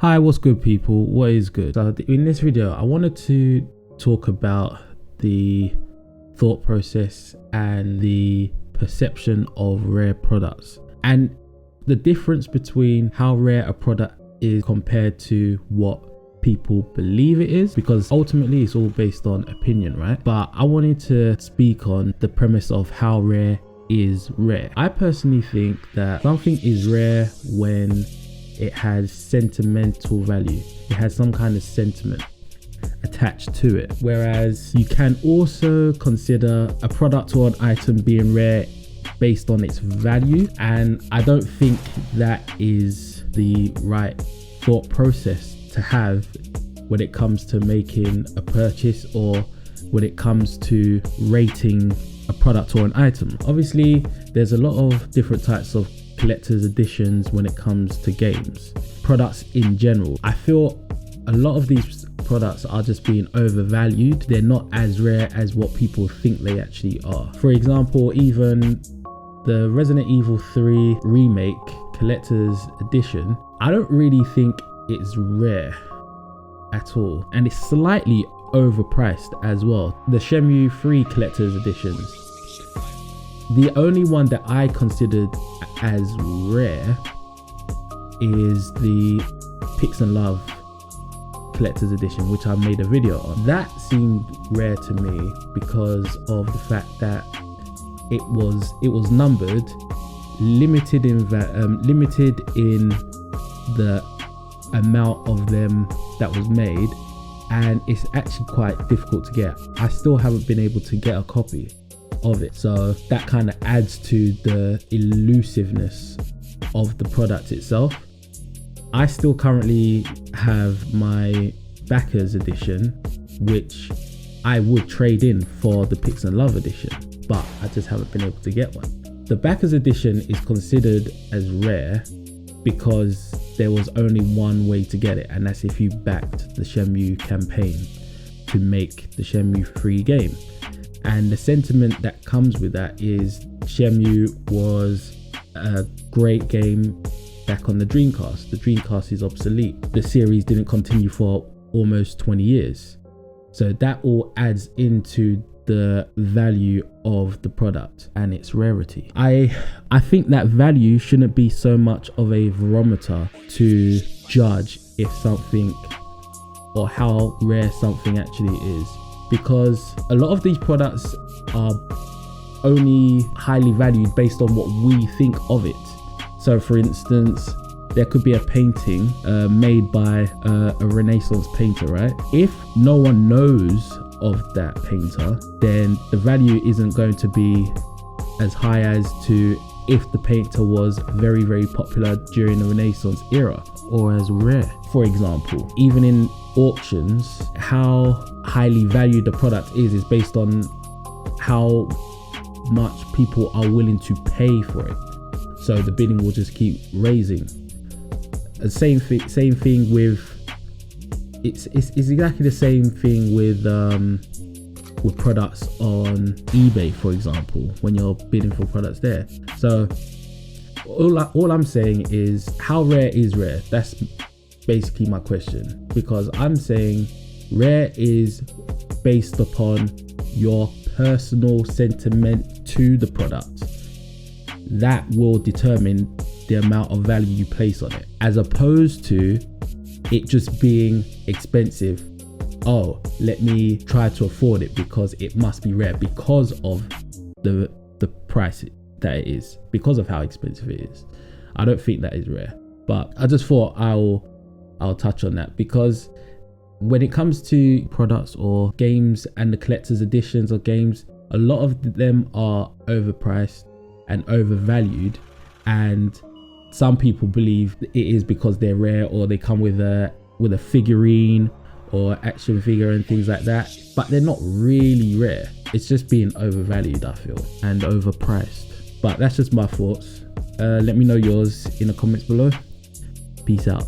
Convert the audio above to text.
Hi, what's good people? What is good? So in this video, I wanted to talk about the thought process and the perception of rare products and the difference between how rare a product is compared to what people believe it is, because ultimately it's all based on opinion, right? But I wanted to speak on the premise of how rare is rare. I personally think that something is rare when it has sentimental value. It has some kind of sentiment attached to it. Whereas you can also consider a product or an item being rare based on its value. And I don't think that is the right thought process to have when it comes to making a purchase or when it comes to rating a product or an item. Obviously, there's a lot of different types of collector's editions when it comes to games, products in general. I feel a lot of these products are just being overvalued. They're not as rare as what people think they actually are. For example, even the Resident Evil 3 remake collector's edition, I don't really think it's rare at all, and it's slightly overpriced as well. The Shenmue 3 collector's editions, the only one that I considered as rare is the Pix and Love collector's edition, which I made a video on. That seemed rare to me because of the fact that it was numbered, limited in the amount of them that was made, and it's actually quite difficult to get. I still haven't been able to get a copy of it, so that kind of adds to the elusiveness of the product itself. I still currently have my Backers edition, which I would trade in for the Pix and Love edition, but I just haven't been able to get one. The Backers edition is considered as rare because there was only one way to get it, and that's if you backed the Shenmue campaign to make the Shenmue 3 game. And the sentiment that comes with that is Shenmue was a great game back on the Dreamcast. The Dreamcast is obsolete. The series didn't continue for almost 20 years. So that all adds into the value of the product and its rarity. I think that value shouldn't be so much of a barometer to judge if something or how rare something actually is, because a lot of these products are only highly valued based on what we think of it. So for instance, there could be a painting made by a Renaissance painter, right? If no one knows of that painter, then the value isn't going to be as high as to if the painter was very, very popular during the Renaissance era, or as rare. For example, even in auctions, how highly valued the product is based on how much people are willing to pay for it. So the bidding will just keep raising. The same thing with it's exactly the same thing with products on eBay, for example, when you're bidding for products there. So all I'm saying is, how rare is rare? That's basically my question, because I'm saying rare is based upon your personal sentiment to the product. That will determine the amount of value you place on it, as opposed to it just being expensive. Oh, let me try to afford it because it must be rare because of the price that it is, because of how expensive it is. I don't think that is rare, but I just thought I'll touch on that, because when it comes to products or games and the collector's editions of games, a lot of them are overpriced and overvalued, and some people believe it is because they're rare, or they come with a figurine or action figure and things like that, but they're not really rare. It's just being overvalued, I feel, and overpriced. But that's just my thoughts. Let me know yours in the comments below. Peace out.